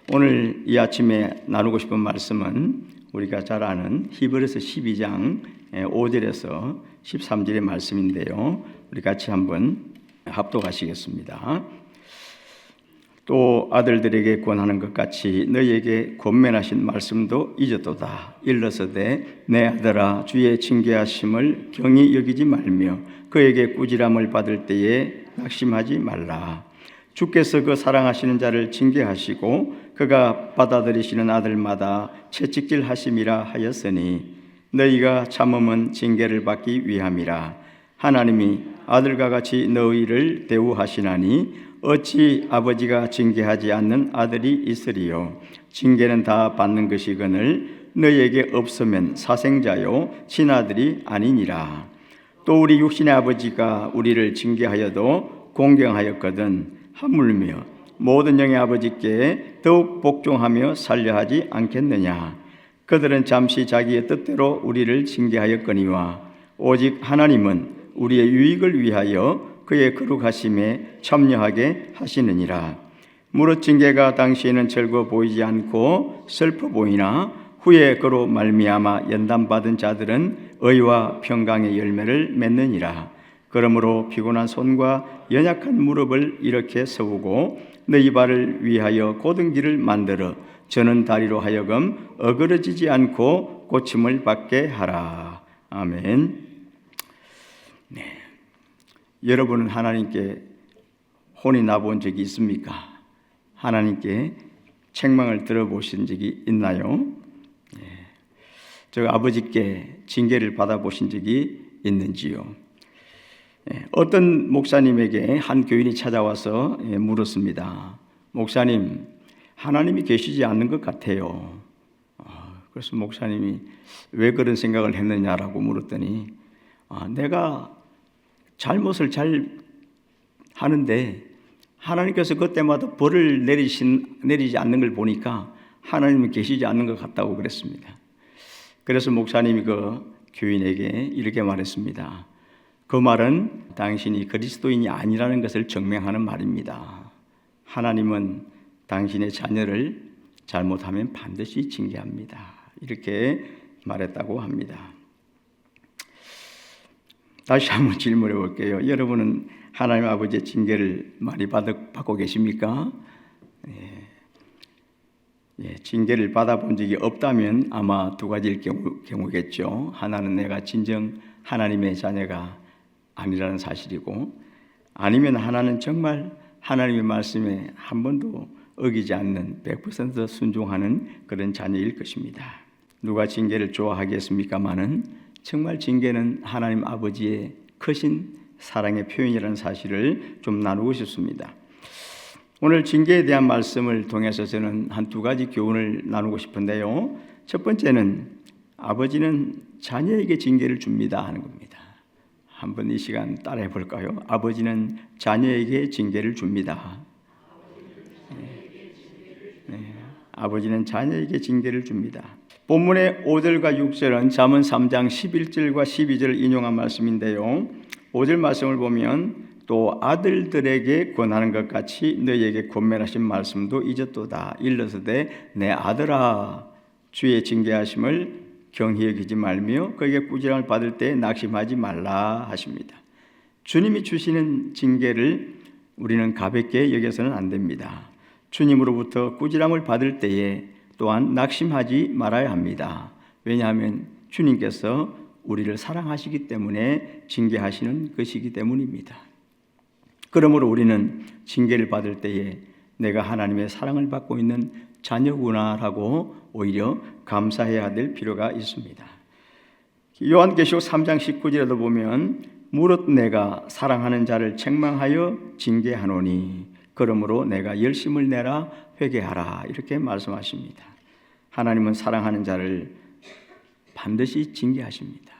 오늘 이 아침에 나누고 싶은 말씀은 우리가 잘 아는 히브리서 12장 5절에서 13절의 말씀인데요. 우리 같이 한번 합독하시겠습니다. 또 아들들에게 권하는 것 같이 너희에게 권면하신 말씀도 잊었도다. 일러서되 내 아들아 주의 징계하심을 경히 여기지 말며 그에게 꾸지람을 받을 때에 낙심하지 말라. 주께서 그 사랑하시는 자를 징계하시고 그가 받아들이시는 아들마다 채찍질 하심이라 하였으니 너희가 참음은 징계를 받기 위함이라. 하나님이 아들과 같이 너희를 대우하시나니 어찌 아버지가 징계하지 않는 아들이 있으리요. 징계는 다 받는 것이거늘 너희에게 없으면 사생자요 친아들이 아니니라. 또 우리 육신의 아버지가 우리를 징계하여도 공경하였거든 하물며 모든 영의 아버지께 더욱 복종하며 살려하지 않겠느냐. 그들은 잠시 자기의 뜻대로 우리를 징계하였거니와 오직 하나님은 우리의 유익을 위하여 그의 거룩하심에 참여하게 하시느니라. 무릇 징계가 당시에는 즐거워 보이지 않고 슬퍼 보이나 후에 그로 말미암아 연단받은 자들은 의와 평강의 열매를 맺느니라. 그러므로 피곤한 손과 연약한 무릎을 이렇게 세우고 너희 발을 위하여 곧은 길을 만들어 저는 다리로 하여금 어그러지지 않고 고침을 받게 하라. 아멘. 네. 여러분은 하나님께 혼이 나본 적이 있습니까? 하나님께 책망을 들어보신 적이 있나요? 네. 저 아버지께 징계를 받아보신 적이 있는지요? 네. 어떤 목사님에게 한 교인이 찾아와서 물었습니다. 목사님, 하나님이 계시지 않는 것 같아요. 그래서 목사님이 왜 그런 생각을 했느냐라고 물었더니 내가 잘못을 잘 하는데 하나님께서 그때마다 벌을 내리지 않는 걸 보니까 하나님은 계시지 않는 것 같다고 그랬습니다. 그래서 목사님이 그 교인에게 이렇게 말했습니다. 그 말은 당신이 그리스도인이 아니라는 것을 증명하는 말입니다. 하나님은 당신의 자녀를 잘못하면 반드시 징계합니다. 이렇게 말했다고 합니다. 다시 한번 질문해 볼게요. 여러분은 하나님 아버지의 징계를 많이 받고 계십니까? 징계를 받아본 적이 없다면 아마 두 가지일 경우겠죠. 하나는 내가 진정 하나님의 자녀가 아니라는 사실이고, 아니면 하나는 정말 하나님의 말씀에 한 번도 어기지 않는 100% 순종하는 그런 자녀일 것입니다. 누가 징계를 좋아하겠습니까마는 정말 징계는 하나님 아버지의 크신 사랑의 표현이라는 사실을 좀 나누고 싶습니다. 오늘 징계에 대한 말씀을 통해서 저는 한 두 가지 교훈을 나누고 싶은데요. 첫 번째는 아버지는 자녀에게 징계를 줍니다 하는 겁니다. 한번 이 시간 따라해 볼까요? 아버지는 자녀에게 징계를 줍니다. 아버지는 자녀에게 징계를 줍니다. 본문의 5절과 6절은 잠언 3장 11절과 12절을 인용한 말씀인데요. 5절 말씀을 보면 또 아들들에게 권하는 것 같이 너희에게 권면하신 말씀도 잊었도다. 일러서되 내 아들아 주의 징계하심을 경히 여기지 말며 그에게 꾸지람을 받을 때 낙심하지 말라 하십니다. 주님이 주시는 징계를 우리는 가볍게 여겨서는 안 됩니다. 주님으로부터 꾸지람을 받을 때에 또한 낙심하지 말아야 합니다. 왜냐하면 주님께서 우리를 사랑하시기 때문에 징계하시는 것이기 때문입니다. 그러므로 우리는 징계를 받을 때에 내가 하나님의 사랑을 받고 있는 자녀구나라고 오히려 감사해야 될 필요가 있습니다. 요한계시록 3장 19절에도 보면 무릇 내가 사랑하는 자를 책망하여 징계하노니 그러므로 내가 열심을 내라 회개하라 이렇게 말씀하십니다. 하나님은 사랑하는 자를 반드시 징계하십니다.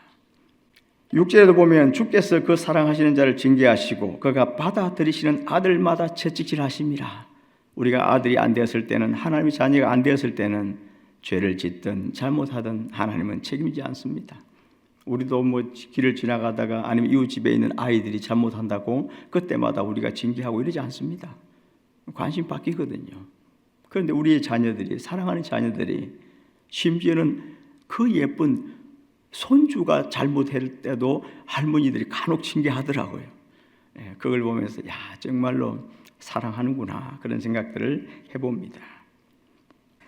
6절에도 보면 주께서 그 사랑하시는 자를 징계하시고 그가 받아들이시는 아들마다 채찍질하심이라. 우리가 아들이 안 되었을 때는, 하나님의 자녀가 안 되었을 때는 죄를 짓든 잘못하든 하나님은 책임지지 않습니다. 우리도 길을 지나가다가 아니면 이웃 집에 있는 아이들이 잘못한다고 그때마다 우리가 징계하고 이러지 않습니다. 관심 바뀌거든요. 그런데 우리의 자녀들이, 사랑하는 자녀들이, 심지어는 그 예쁜 손주가 잘못할 때도 할머니들이 간혹 징계하더라고요. 그걸 보면서 야, 정말로 사랑하는구나, 그런 생각들을 해봅니다.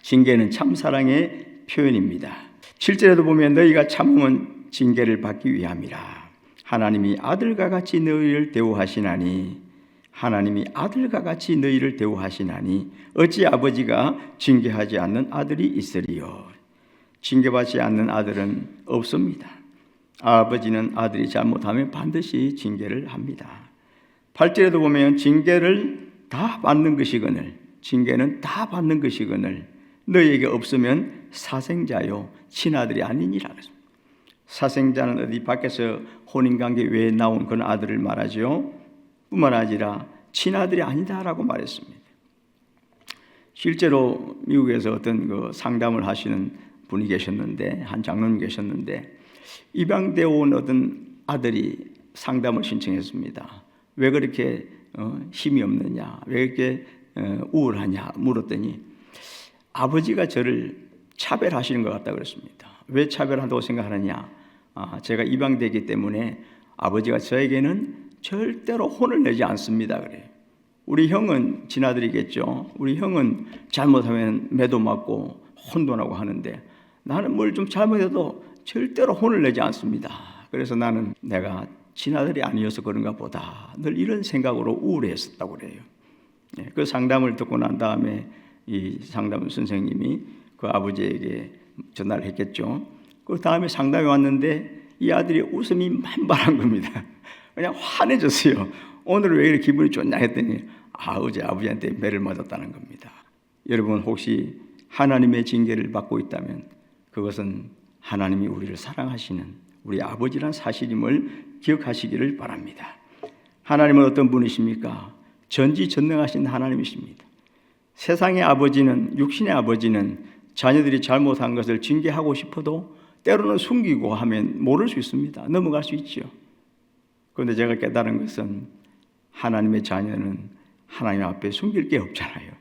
징계는 참 사랑의 표현입니다. 7절에도 보면 너희가 참음은 징계를 받기 위함이라. 하나님이 아들과 같이 너희를 대우하시나니, 하나님이 아들과 같이 너희를 대우하시나니 어찌 아버지가 징계하지 않는 아들이 있으리요. 징계받지 않는 아들은 없습니다. 아버지는 아들이 잘못하면 반드시 징계를 합니다. 8절에도 보면 징계를 다 받는 것이거늘, 징계는 다 받는 것이거늘 너희에게 없으면 사생자요 친아들이 아니니라. 사생자는 어디 밖에서 혼인관계 외에 나온 그런 아들을 말하죠. 뿐만 아니라 친아들이 아니다라고 말했습니다. 실제로 미국에서 어떤 그 상담을 하시는 분이 계셨는데, 한 장로님 계셨는데, 입양되어 온 어떤 아들이 상담을 신청했습니다. 왜 그렇게 힘이 없느냐, 왜 이렇게 우울하냐 물었더니 아버지가 저를 차별하시는 것 같다 그랬습니다. 왜 차별한다고 생각하느냐? 제가 입양되기 때문에 아버지가 저에게는 절대로 혼을 내지 않습니다 그래요. 우리 형은 친아들이겠죠. 우리 형은 잘못하면 매도 맞고 혼도 나고 하는데 나는 뭘 좀 잘못해도 절대로 혼을 내지 않습니다. 그래서 나는 내가 친아들이 아니어서 그런가 보다, 늘 이런 생각으로 우울했었다고 그래요. 그 상담을 듣고 난 다음에 이 상담 선생님이 그 아버지에게 전화를 했겠죠. 그 다음에 상담이 왔는데 이 아들이 웃음이 만발한 겁니다. 그냥 환해졌어요. 오늘 왜 이렇게 기분이 좋냐 했더니 어제 아버지한테 매를 맞았다는 겁니다. 여러분 혹시 하나님의 징계를 받고 있다면 그것은 하나님이 우리를 사랑하시는 우리 아버지란 사실임을 기억하시기를 바랍니다. 하나님은 어떤 분이십니까? 전지전능하신 하나님이십니다. 세상의 아버지는, 육신의 아버지는 자녀들이 잘못한 것을 징계하고 싶어도 때로는 숨기고 하면 모를 수 있습니다. 넘어갈 수 있죠. 그런데 제가 깨달은 것은 하나님의 자녀는 하나님 앞에 숨길 게 없잖아요.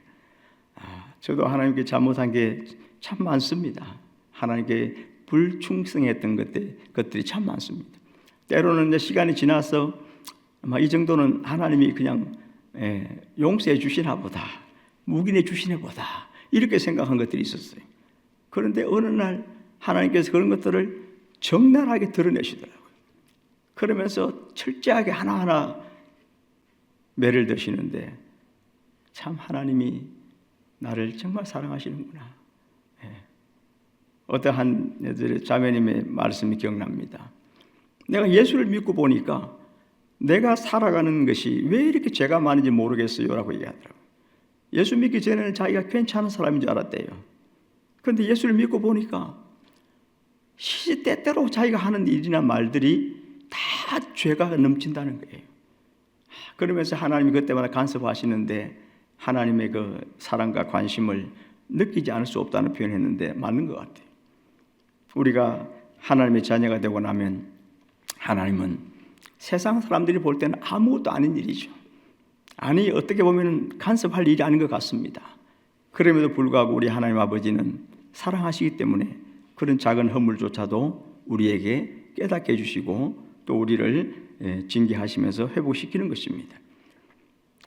저도 하나님께 잘못한 게 참 많습니다. 하나님께 불충성했던 것들이 참 많습니다. 때로는 이제 시간이 지나서 이 정도는 하나님이 그냥 용서해 주시나 보다, 묵인해 주시나 보다, 이렇게 생각한 것들이 있었어요. 그런데 어느 날 하나님께서 그런 것들을 적나라하게 드러내시더라고요. 그러면서 철저하게 하나하나 매를 드시는데 참 하나님이 나를 정말 사랑하시는구나. 어떠한 자매님의 말씀이 기억납니다. 내가 예수를 믿고 보니까 내가 살아가는 것이 왜 이렇게 죄가 많은지 모르겠어요 라고 얘기하더라고요. 예수 믿기 전에는 자기가 괜찮은 사람인 줄 알았대요. 그런데 예수를 믿고 보니까 시시때때로 자기가 하는 일이나 말들이 다 죄가 넘친다는 거예요. 그러면서 하나님이 그때마다 간섭하시는데 하나님의 그 사랑과 관심을 느끼지 않을 수 없다는 표현을 했는데 맞는 것 같아요. 우리가 하나님의 자녀가 되고 나면 하나님은 세상 사람들이 볼 때는 아무것도 아닌 일이죠. 아니 어떻게 보면 간섭할 일이 아닌 것 같습니다. 그럼에도 불구하고 우리 하나님 아버지는 사랑하시기 때문에 그런 작은 허물조차도 우리에게 깨닫게 해주시고 또 우리를 징계하시면서 회복시키는 것입니다.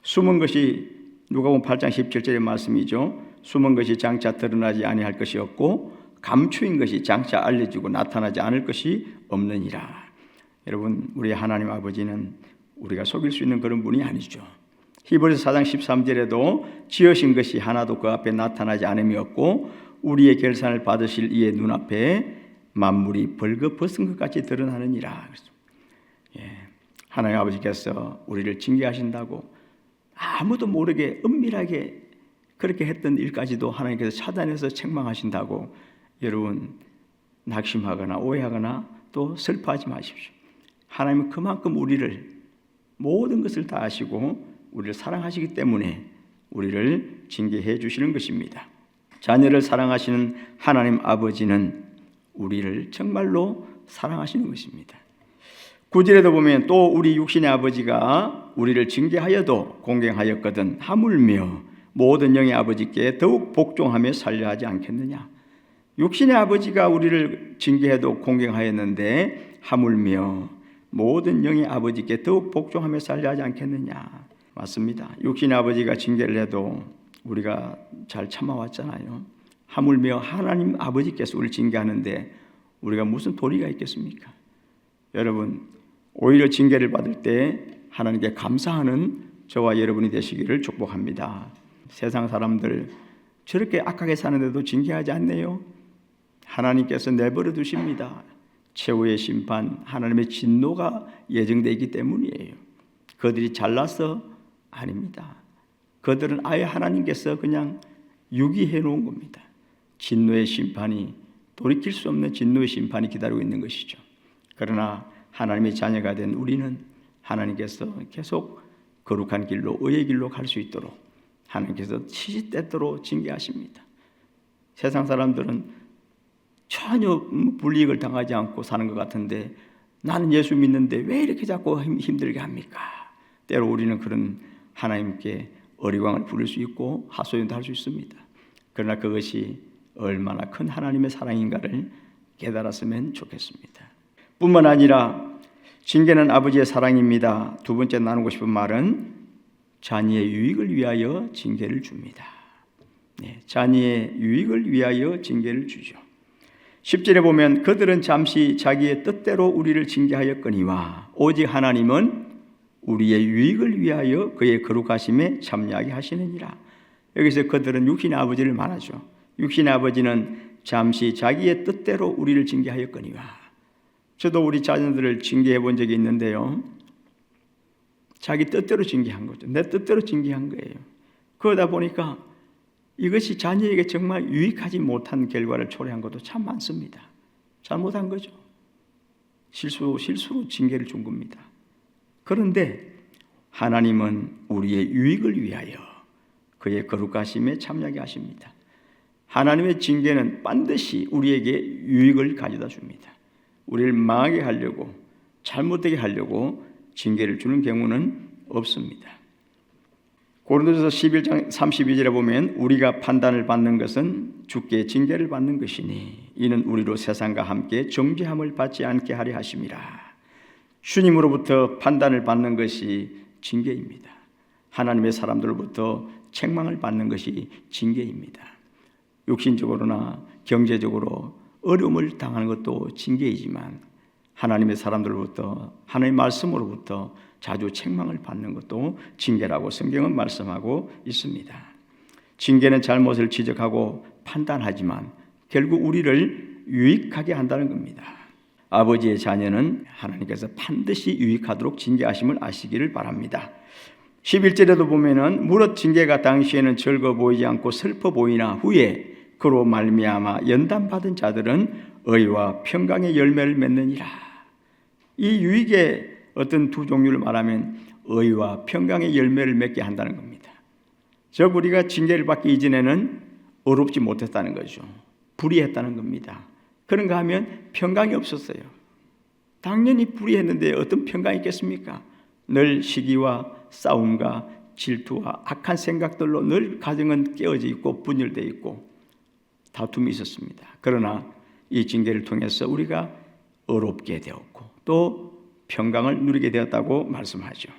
숨은 것이 누가복음 8장 17절의 말씀이죠. 숨은 것이 장차 드러나지 아니할 것이 없고 감추인 것이 장차 알려지고 나타나지 않을 것이 없느니라. 여러분 우리 하나님 아버지는 우리가 속일 수 있는 그런 분이 아니죠. 히브리서 4장 13절에도 지으신 것이 하나도 그 앞에 나타나지 않음이 없고 우리의 결산을 받으실 이의 눈앞에 만물이 벌거벗은 것 같이 드러나느니라. 하나님 아버지께서 우리를 징계하신다고 아무도 모르게 은밀하게 그렇게 했던 일까지도 하나님께서 차단해서 책망하신다고 여러분 낙심하거나 오해하거나 또 슬퍼하지 마십시오. 하나님은 그만큼 우리를 모든 것을 다 아시고 우리를 사랑하시기 때문에 우리를 징계해 주시는 것입니다. 자녀를 사랑하시는 하나님 아버지는 우리를 정말로 사랑하시는 것입니다. 9절에도 보면 또 우리 육신의 아버지가 우리를 징계하여도 공경하였거든 하물며 모든 영의 아버지께 더욱 복종하며 살려 하지 않겠느냐. 육신의 아버지가 우리를 징계해도 공경하였는데 하물며 모든 영의 아버지께 더욱 복종하며 살려 하지 않겠느냐. 맞습니다. 육신의 아버지가 징계를 해도 우리가 잘 참아왔잖아요. 하물며 하나님 아버지께서 우리를 징계하는데 우리가 무슨 도리가 있겠습니까? 여러분, 오히려 징계를 받을 때 하나님께 감사하는 저와 여러분이 되시기를 축복합니다. 세상 사람들 저렇게 악하게 사는데도 징계하지 않네요. 하나님께서 내버려 두십니다. 최후의 심판, 하나님의 진노가 예정되어 있기 때문이에요. 그들이 잘나서 아닙니다. 그들은 아예 하나님께서 그냥 유기해 놓은 겁니다. 진노의 심판이, 돌이킬 수 없는 진노의 심판이 기다리고 있는 것이죠. 그러나 하나님의 자녀가 된 우리는 하나님께서 계속 거룩한 길로, 의의 길로 갈 수 있도록 하나님께서 시시때때로 징계하십니다. 세상 사람들은 전혀 불이익을 당하지 않고 사는 것 같은데 나는 예수 믿는데 왜 이렇게 자꾸 힘들게 합니까? 때로 우리는 그런 하나님께 어리광을 부릴 수 있고 하소연도 할 수 있습니다. 그러나 그것이 얼마나 큰 하나님의 사랑인가를 깨달았으면 좋겠습니다. 뿐만 아니라 징계는 아버지의 사랑입니다. 두 번째 나누고 싶은 말은 자녀의 유익을 위하여 징계를 줍니다. 자녀의 유익을 위하여 징계를 주죠. 10절에 보면 그들은 잠시 자기의 뜻대로 우리를 징계하였거니와 오직 하나님은 우리의 유익을 위하여 그의 거룩하심에 참여하게 하시느니라. 여기서 그들은 육신의 아버지를 말하죠. 육신의 아버지는 잠시 자기의 뜻대로 우리를 징계하였거니와. 저도 우리 자녀들을 징계해 본 적이 있는데요. 자기 뜻대로 징계한 거죠. 내 뜻대로 징계한 거예요. 그러다 보니까 이것이 자녀에게 정말 유익하지 못한 결과를 초래한 것도 참 많습니다. 잘못한 거죠. 실수로 징계를 준 겁니다. 그런데 하나님은 우리의 유익을 위하여 그의 거룩하심에 참여하게 하십니다. 하나님의 징계는 반드시 우리에게 유익을 가져다 줍니다. 우리를 망하게 하려고, 잘못되게 하려고 징계를 주는 경우는 없습니다. 고린도전서 11장 32절에 보면 우리가 판단을 받는 것은 주께 징계를 받는 것이니 이는 우리로 세상과 함께 정죄함을 받지 않게 하려 하심이라. 주님으로부터 판단을 받는 것이 징계입니다. 하나님의 사람들로부터 책망을 받는 것이 징계입니다. 육신적으로나 경제적으로 어려움을 당하는 것도 징계이지만 하나님의 사람들로부터, 하나님의 말씀으로부터 자주 책망을 받는 것도 징계라고 성경은 말씀하고 있습니다. 징계는 잘못을 지적하고 판단하지만 결국 우리를 유익하게 한다는 겁니다. 아버지의 자녀는 하나님께서 반드시 유익하도록 징계하심을 아시기를 바랍니다. 11절에도 보면은 무릇 징계가 당시에는 즐거워 보이지 않고 슬퍼 보이나 후에 그로 말미암아 연단받은 자들은 의와 평강의 열매를 맺느니라. 이 유익의 어떤 두 종류를 말하면 의와 평강의 열매를 맺게 한다는 겁니다. 즉 우리가 징계를 받기 이전에는 어렵지 못했다는 거죠. 불의했다는 겁니다. 그런가 하면 평강이 없었어요. 당연히 불의했는데 어떤 평강이 있겠습니까? 늘 시기와 싸움과 질투와 악한 생각들로 늘 가정은 깨어져 있고 분열되어 있고 다툼이 있었습니다. 그러나 이 징계를 통해서 우리가 어렵게 되었고 또 평강을 누리게 되었다고 말씀하죠.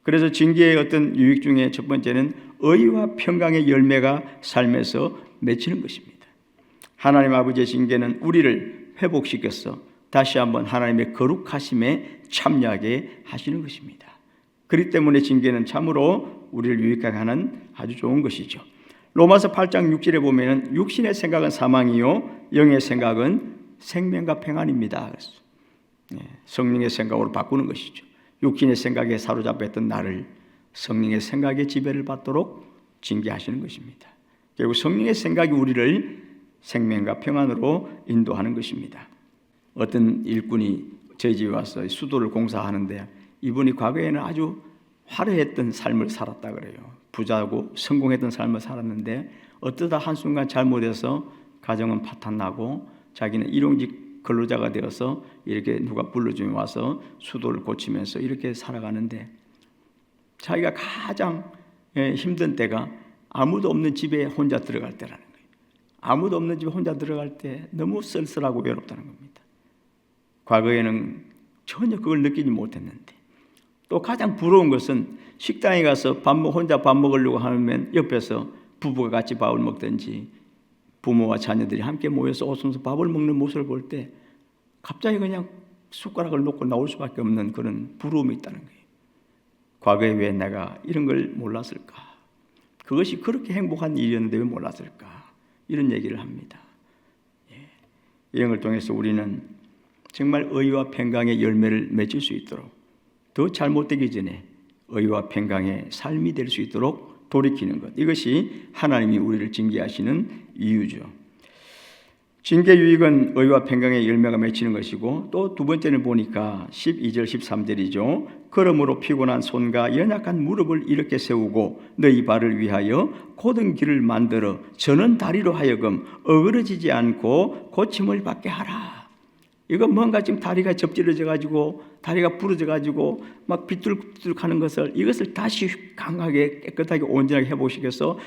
그래서 징계의 어떤 유익 중에 첫 번째는 의와 평강의 열매가 삶에서 맺히는 것입니다. 하나님 아버지의 징계는 우리를 회복시켜서 다시 한번 하나님의 거룩하심에 참여하게 하시는 것입니다. 그렇기 때문에 징계는 참으로 우리를 유익하게 하는 아주 좋은 것이죠. 로마서 8장 6절에 보면 육신의 생각은 사망이요 영의 생각은 생명과 평안입니다. 성령의 생각으로 바꾸는 것이죠. 육신의 생각에 사로잡혔던 나를 성령의 생각에 지배를 받도록 징계하시는 것입니다. 결국 성령의 생각이 우리를 생명과 평안으로 인도하는 것입니다. 어떤 일꾼이 저희 집에 와서 수도를 공사하는데 이분이 과거에는 아주 화려했던 삶을 살았다 그래요. 부자고 성공했던 삶을 살았는데 어쩌다 한순간 잘못해서 가정은 파탄나고 자기는 일용직 근로자가 되어서 이렇게 누가 불러주면 와서 수도를 고치면서 이렇게 살아가는데 자기가 가장 힘든 때가 아무도 없는 집에 혼자 들어갈 때라는 거예요. 아무도 없는 집에 혼자 들어갈 때 너무 쓸쓸하고 외롭다는 겁니다. 과거에는 전혀 그걸 느끼지 못했는데, 또 가장 부러운 것은 식당에 가서 혼자 밥 먹으려고 하면 옆에서 부부가 같이 밥을 먹든지 부모와 자녀들이 함께 모여서 웃으면서 밥을 먹는 모습을 볼 때 갑자기 그냥 숟가락을 놓고 나올 수밖에 없는 그런 부러움이 있다는 거예요. 과거에 왜 내가 이런 걸 몰랐을까? 그것이 그렇게 행복한 일이었는데 왜 몰랐을까? 이런 얘기를 합니다. 이런 걸 통해서 우리는 정말 의와 평강의 열매를 맺을 수 있도록, 더 잘못되기 전에 의와 평강의 삶이 될 수 있도록 돌이키는 것, 이것이 하나님이 우리를 징계하시는 이유죠. 징계 유익은 의와 평강의 열매가 맺히는 것이고, 또 두 번째는 보니까 12절 13절이죠. 그러므로 피곤한 손과 연약한 무릎을 이렇게 세우고 너희 발을 위하여 곧은 길을 만들어 저는 다리로 하여금 어그러지지 않고 고침을 받게 하라. 이거 뭔가 지금 다리가 접질러져 가지고 다리가 부러져 가지고 막 비뚤비뚤하는 이것을 다시 강하게 깨끗하게 온전하게 해보시겠어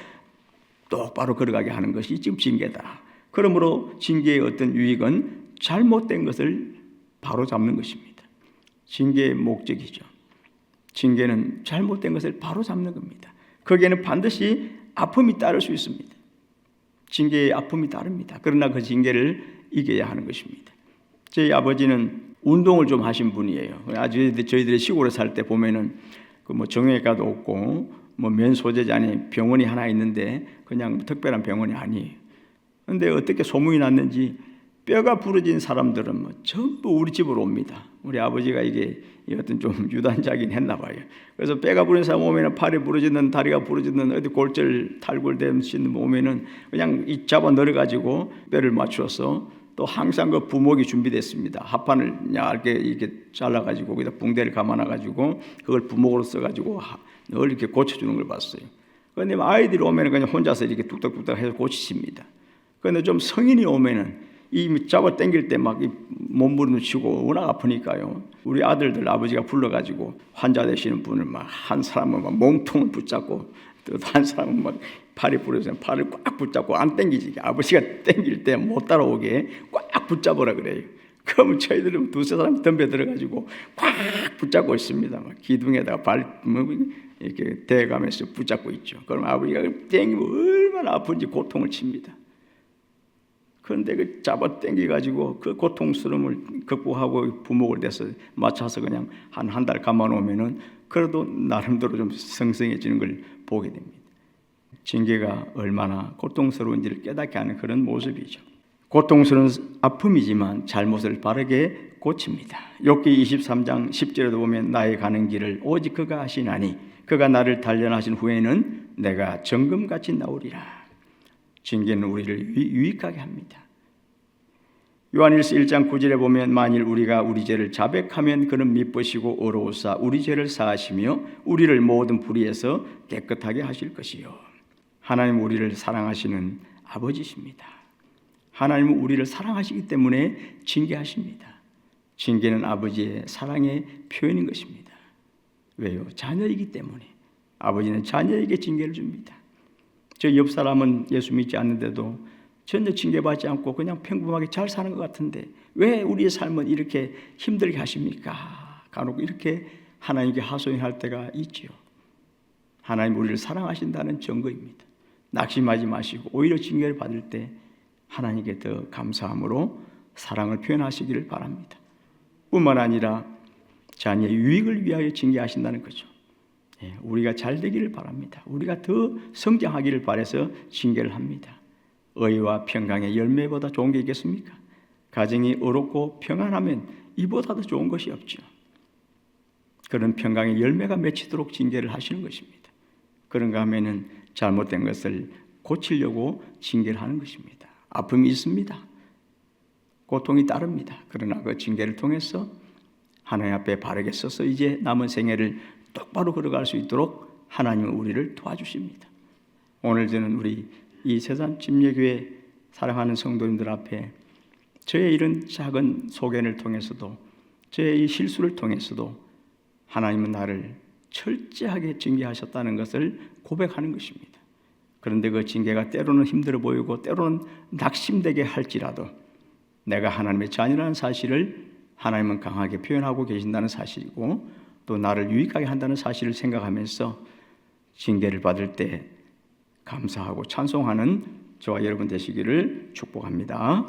똑바로 걸어가게 하는 것이 지금 징계다. 그러므로 징계의 어떤 유익은 잘못된 것을 바로 잡는 것입니다. 징계의 목적이죠. 징계는 잘못된 것을 바로 잡는 겁니다. 거기에는 반드시 아픔이 따를 수 있습니다. 징계의 아픔이 따릅니다. 그러나 그 징계를 이겨야 하는 것입니다. 저희 아버지는 운동을 좀 하신 분이에요. 아주 저희들이 시골에 살 때 보면은 그 뭐 정형외과도 없고 뭐 면 소재지 않은 병원이 하나 있는데 그냥 특별한 병원이 아니에요. 그런데 어떻게 소문이 났는지 뼈가 부러진 사람들은 뭐 전부 우리 집으로 옵니다. 우리 아버지가 이게 어떤 좀 유단자긴 했나 봐요. 그래서 뼈가 부러진 사람 오면은 팔이 부러지는 다리가 부러지는 어디 골절 탈골된 신 오면은 그냥 이 잡아 넣어 가지고 뼈를 맞추어서 또 항상 그 부목이 준비됐습니다. 합판을 얇게 이렇게 잘라 가지고 거기다 붕대를 감아놔 가지고 그걸 부목으로 써 가지고 늘 이렇게 고쳐주는 걸 봤어요. 그런데 아이들이 오면은 그냥 혼자서 이렇게 뚝딱뚝딱 해서 고치십니다. 그런데 좀 성인이 오면은 이 잡아 당길 때 막 몸부림을 치고 워낙 아프니까요. 우리 아들들 아버지가 불러가지고 환자 되시는 분을 막 한 사람은 막 몸통을 붙잡고 또 한 사람은 막 팔이 부러져서 팔을 꽉 붙잡고 안 당기지. 아버지가 당길 때 못 따라오게 꽉 붙잡으라 그래요. 그러면 저희들은 두세 사람 덤벼 들어가지고 꽉 붙잡고 있습니다. 막 기둥에다가 발 이렇게 대가면서 붙잡고 있죠. 그럼 아버지가 당기면 얼마나 아픈지 고통을 칩니다. 그런데 그 잡아 당겨가지고 그 고통스러움을 극복하고 부목을 돼서 맞춰서 그냥 한 달 감아 놓으면은 그래도 나름대로 좀 성성해지는 걸 보게 됩니다. 징계가 얼마나 고통스러운지를 깨닫게 하는 그런 모습이죠. 고통스러운 아픔이지만 잘못을 바르게 고칩니다. 욥기 23장 10절에도 보면 나의 가는 길을 오직 그가 하시나니 그가 나를 단련하신 후에는 내가 정금같이 나오리라. 징계는 우리를 유익하게 합니다. 요한일서 1장 9절에 보면 만일 우리가 우리 죄를 자백하면 그는 미쁘시고 의로우사 우리 죄를 사하시며 우리를 모든 불의에서 깨끗하게 하실 것이요. 하나님 우리를 사랑하시는 아버지십니다. 하나님은 우리를 사랑하시기 때문에 징계하십니다. 징계는 아버지의 사랑의 표현인 것입니다. 왜요? 자녀이기 때문에. 아버지는 자녀에게 징계를 줍니다. 저 옆 사람은 예수 믿지 않는데도 전혀 징계받지 않고 그냥 평범하게 잘 사는 것 같은데 왜 우리의 삶은 이렇게 힘들게 하십니까? 간혹 이렇게 하나님께 하소연할 때가 있지요. 하나님 우리를 사랑하신다는 증거입니다. 낙심하지 마시고 오히려 징계를 받을 때 하나님께 더 감사함으로 사랑을 표현하시기를 바랍니다. 뿐만 아니라 자녀의 유익을 위하여 징계하신다는 거죠. 우리가 잘 되기를 바랍니다. 우리가 더 성장하기를 바라서 징계를 합니다. 의와 평강의 열매보다 좋은 게 있겠습니까? 가정이 의롭고 평안하면 이보다 더 좋은 것이 없죠. 그런 평강의 열매가 맺히도록 징계를 하시는 것입니다. 그런가 하면은 잘못된 것을 고치려고 징계를 하는 것입니다. 아픔이 있습니다. 고통이 따릅니다. 그러나 그 징계를 통해서 하나님 앞에 바르게 서서 이제 남은 생애를 똑바로 걸어갈 수 있도록 하나님은 우리를 도와주십니다. 오늘 저는 우리 이 세상 침례교회 사랑하는 성도님들 앞에 저의 이런 작은 소견을 통해서도 저의 이 실수를 통해서도 하나님은 나를 철저하게 징계하셨다는 것을 고백하는 것입니다. 그런데 그 징계가 때로는 힘들어 보이고 때로는 낙심되게 할지라도 내가 하나님의 자녀라는 사실을 하나님은 강하게 표현하고 계신다는 사실이고 또 나를 유익하게 한다는 사실을 생각하면서 징계를 받을 때 감사하고 찬송하는 저와 여러분 되시기를 축복합니다.